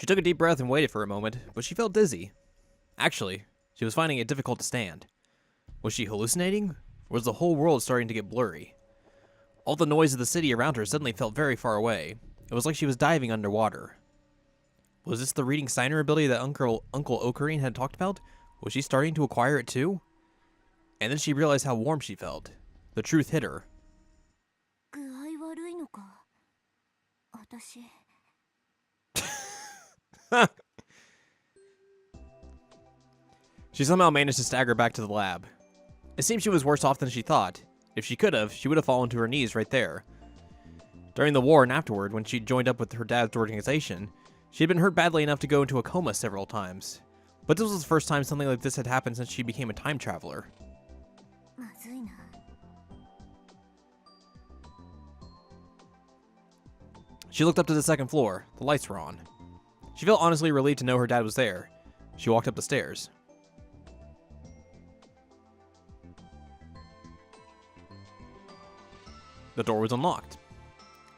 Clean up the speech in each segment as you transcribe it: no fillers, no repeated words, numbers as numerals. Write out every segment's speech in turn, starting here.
She took a deep breath and waited for a moment, but she felt dizzy. Actually, she was finding it difficult to stand. Was she hallucinating? Or was the whole world starting to get blurry? All the noise of the city around her suddenly felt very far away. It was like she was diving underwater. Was this the reading Steiner ability that Uncle Ocarine had talked about? Was she starting to acquire it too? And then she realized how warm she felt. The truth hit her. She somehow managed to stagger back to the lab. It seemed she was worse off than she thought. If she could have, she would have fallen to her knees right there. During the war and afterward, when she joined up with her dad's organization, she had been hurt badly enough to go into a coma several times. But this was the first time something like this had happened since she became a time traveler. She looked up to the second floor. The lights were on. She felt honestly relieved to know her dad was there. She walked up the stairs. The door was unlocked.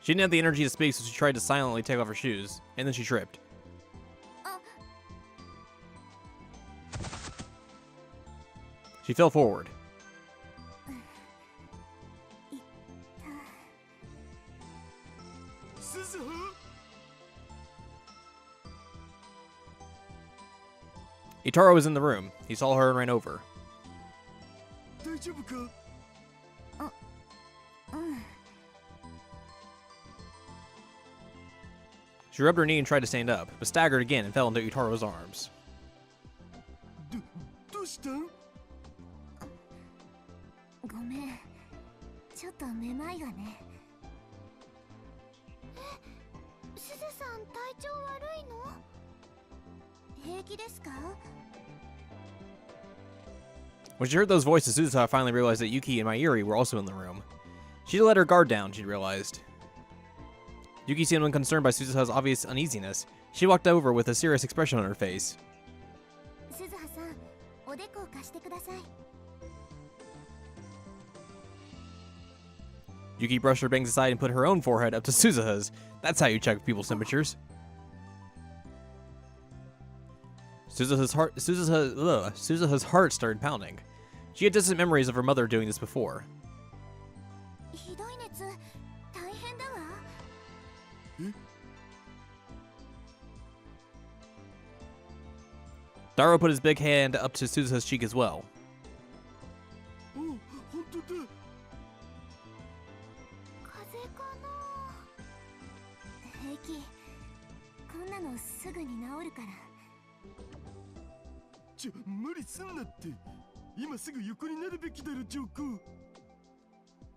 She didn't have the energy to speak, so she tried to silently take off her shoes, and then she tripped. She fell forward. Itaro was in the room. He saw her and ran over. She rubbed her knee and tried to stand up, but staggered again and fell into Itaro's arms. When she heard those voices, Suzuha finally realized that Yuki and Mayuri were also in the room. She let her guard down, she realized. Yuki seemed unconcerned by Suzuha's obvious uneasiness. She walked over with a serious expression on her face. Yuki brushed her bangs aside and put her own forehead up to Suzuha's. That's how you check people's temperatures. Suzuha's heart started pounding. She had distant memories of her mother doing this before. Daro put his big hand up to Suzuha's cheek as well.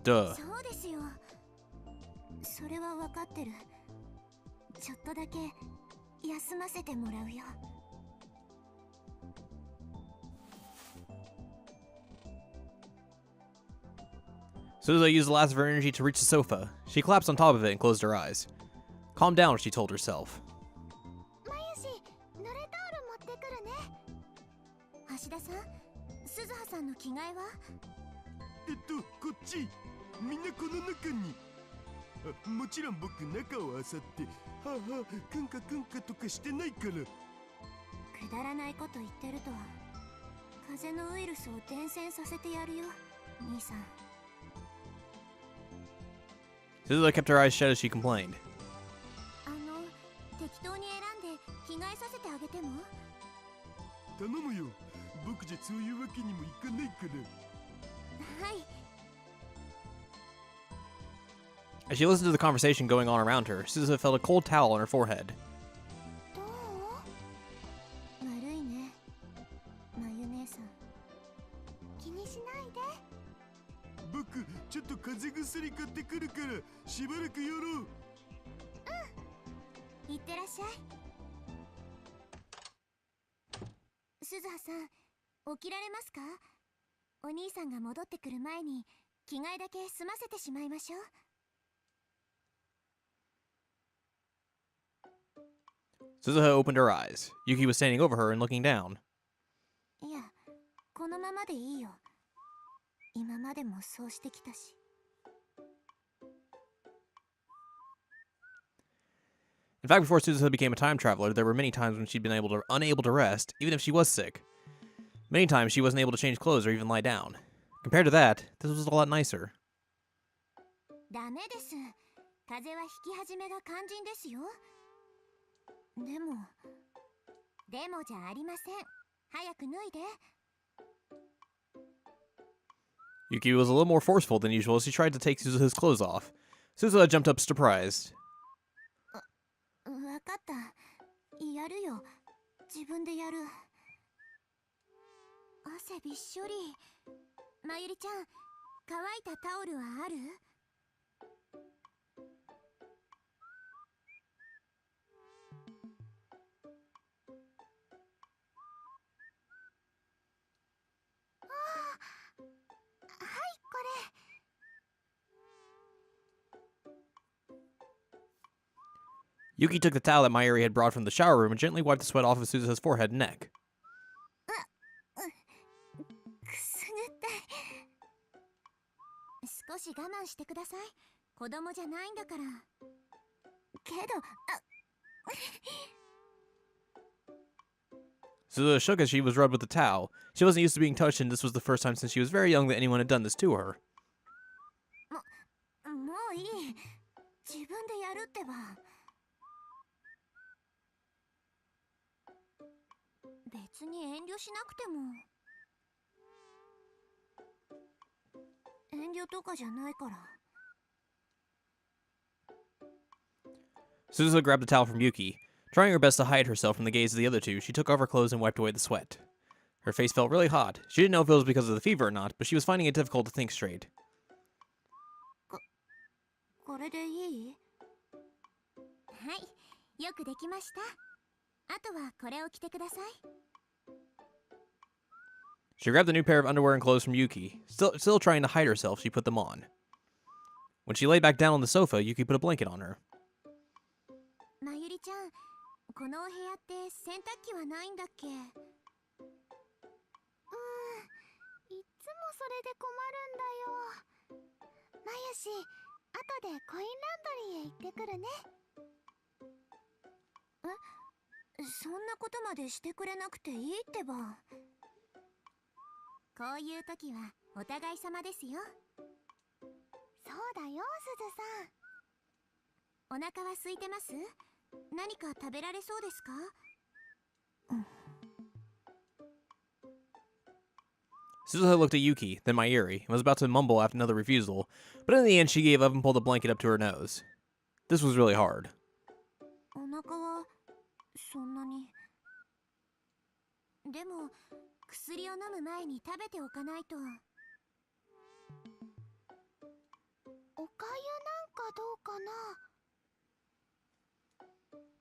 Duh. Suzuha used the last of her energy to reach the sofa. She collapsed on top of it and closed her eyes. Calm down, she told herself. Suzuha kept her eyes shut as she complained. As she listened to the conversation going on around her, Suzuha felt a cold towel on her forehead. Suzuha opened her eyes. Yuki was standing over her and looking down. In fact, before Suzuha became a time traveler, there were many times when she'd been unable to rest, even if she was sick. Many times she wasn't able to change clothes or even lie down. Compared to that, this was a lot nicer. ダメです。風邪はひき始めが肝心ですよ。でもじゃありません。早く脱いで。Yuki was a little more forceful than usual as she tried to take Suzuha's clothes off. Suzuha jumped up surprised. わかった。やるよ。自分でやる。汗びっしょり。まゆりちゃん、乾いたタオルはある？Yuki took the towel that Mayuri had brought from the shower room and gently wiped the sweat off of Suzuha's forehead and neck. くすぐったい。少し我慢してください。子供じゃないんだから。けど、Suzuha shook as she was rubbed with the towel. She wasn't used to being touched, and this was the first time since she was very young that anyone had done this to her. もういい。自分でやるってば。別に遠慮しなくても。遠慮とかじゃないから。Suzuha grabbed the towel from Yuki. Trying her best to hide herself from the gaze of the other two, she took off her clothes and wiped away the sweat. Her face felt really hot. She didn't know if it was because of the fever or not, but she was finding it difficult to think straight. これでいい？はい、よくできました。あとはこれを着てください。She grabbed a new pair of underwear and clothes from Yuki. Still trying to hide herself, she put them on. When she lay back down on the sofa, Yuki put a blanket on her. まゆりちゃん、このお部屋って洗濯機はないんだっけ？いつもそれで困るんだよ。まゆし、後でコインランドリーへ行ってくるね。そんなことまでしてくれなくていいってば。こういう時はお互い様ですよ。そうだよ、すずさん。お腹は空いてます？何か食べられそうですか？Suzuha looked at Yuki, then Mayuri, and was about to mumble after another refusal, but in the end she gave up and pulled the blanket up to her nose. This was really hard. お腹はそんなに。でも薬を飲む前に食べておかないと。おかゆなんかどうかな？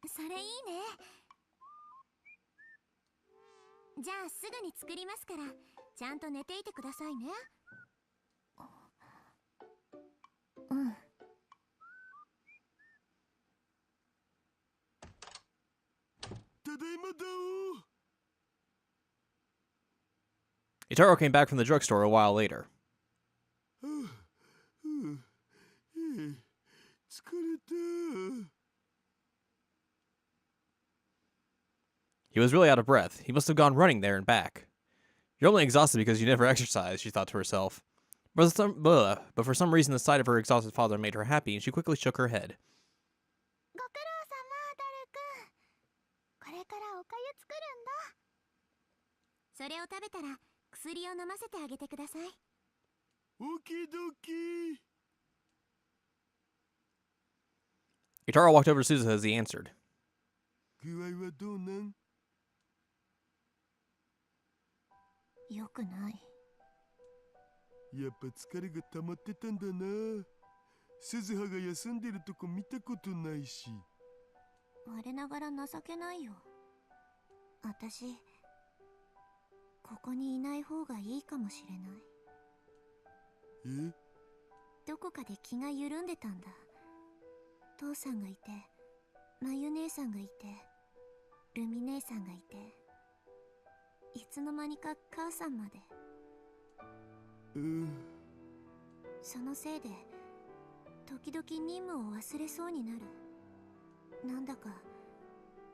それいいね。じゃあすぐに作りますから、ちゃんと寝ていてくださいね。うん。ただいまだお。Itaro came back from the drugstore a while later. 疲れた。 He was really out of breath. He must have gone running there and back. You're only exhausted because you never exercise, she thought to herself. But for some reason the sight of her exhausted father made her happy, and she quickly shook her head. ご苦労様、ダルくん。これからおかゆ作るんだ。それを食べたら薬を飲ませてあげてください。オキドキ。 Itaro walked over to Suzuha as he answered. 具合はどうなん？よくない。やっぱ疲れが溜まってたんだな。鈴葉が休んでるとこ見たことないし。我ながら情けないよ。私、ここにいない方がいいかもしれない。え？どこかで気が緩んでたんだ。父さんがいて、まゆ姉さんがいて、ルミ姉さんがいて、いつの間にか母さんまで。そのせいで時々任務を忘れそうになる。なんだか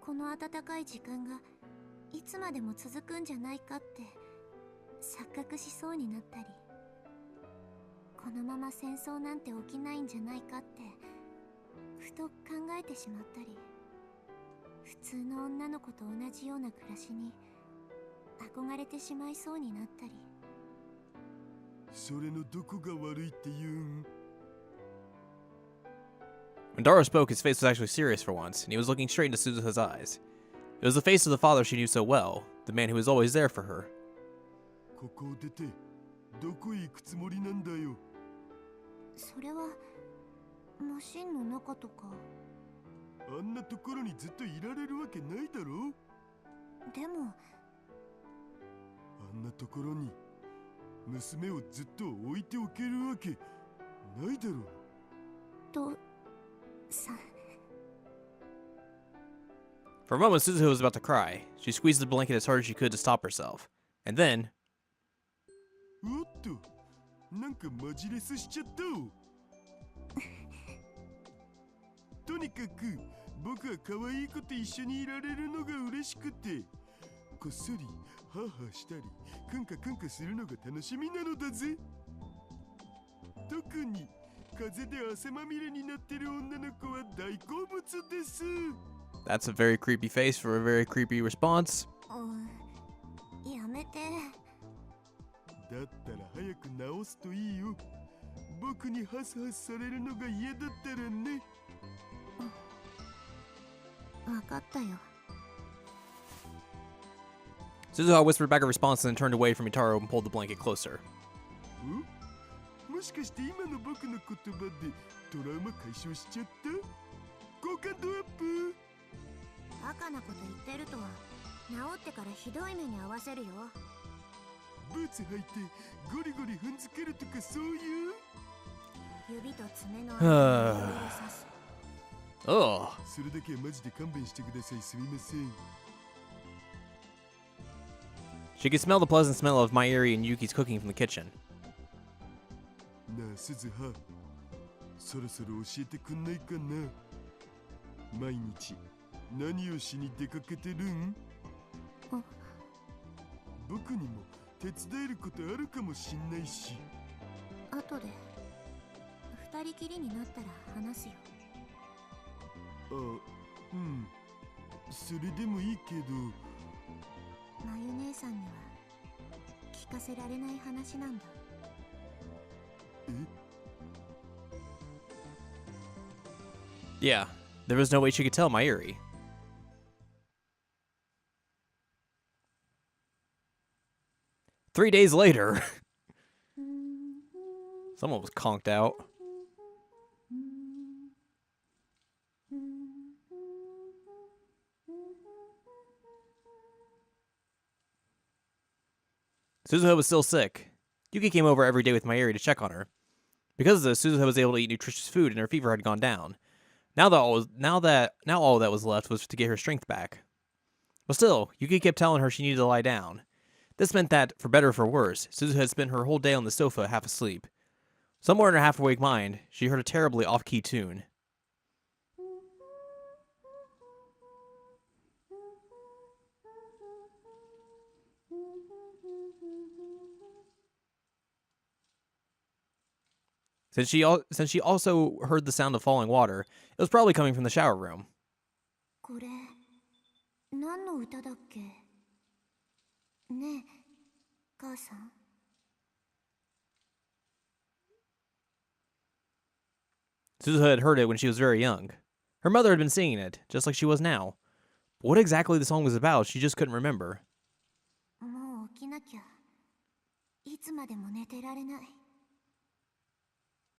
この暖かい時間がいつまでも続くんじゃないかって錯覚しそうになったり、このまま戦争なんて起きないんじゃないかってふと考えてしまったり、普通の女の子と同じような暮らしに憧れてしまいそうになったり。それのどこが悪いって言うん？ When Dara spoke, his face was actually serious for once, and he was looking straight into Suzuha's eyes. It was the face of the father she knew so well, the man who was always there for her. ここを出てどこへ行くつもりなんだよ。それはマシンの中とか。あんなところにずっといられるわけないだろ。でもあんなところに娘をずっと置いておけるわけないだろ。とさ。 For a moment, Suzuha was about to cry. She squeezed the blanket as hard as she could to stop herself. And then, おっと、なんかマジレスしちゃったお。とにかく僕は可愛い子と一緒にいられるのが嬉しくて、こっそりハーハーしたりクンカクンカするのが楽しみなのだぜ。特に風で汗まみれになってる女の子は大好物です。 that's a very creepy face for a very creepy response. やめて。だったら早く直すといいよ。僕にハスハスされるのが嫌だったらね。わかったよ。 Suzuha whispered back a response and then turned away from Itaro and pulled the blanket closer. もしかして今の僕の言葉でトラウマ解消しちゃった？好感度アップ？バカなこと言ってると治ってからひどい目に遭わせるよ。ブーツ履いてゴリゴリ踏んづけるとかそういう？指と爪の間に指を刺す。 Ugh. それだけはマジで勘弁してください。すみません。 She could smell the pleasant smell of Mayuri and Yuki's cooking from the kitchen. なあ鈴葉、そろそろ教えてくんないかな。毎日何をしに出かけてるん？僕にも手伝えることあるかもしんないし。後で二人きりになったら話すよ。あ、うん。それでもいいけど。まゆ姉さんには聞かせられない話なんだ。え？ Yeah, there was no way she could tell Mayuri. Three days later, someone was conked out. Suzuha was still sick. Yuki came over every day with Mayuri to check on her. Because of this, Suzuha was able to eat nutritious food and her fever had gone down. Now all that was left was to get her strength back. But still, Yuki kept telling her she needed to lie down. This meant that, for better or for worse, Suzuha had spent her whole day on the sofa half asleep. Somewhere in her half-awake mind, she heard a terribly off-key tune. Since she also heard the sound of falling water, it was probably coming from the shower room. これ何の歌だっけ？ねえ、母さん。 Suzuha had heard it when she was very young. Her mother had been singing it, just like she was now. But what exactly the song was about, she just couldn't remember. もう起きなきゃ。いつまでも寝てられない。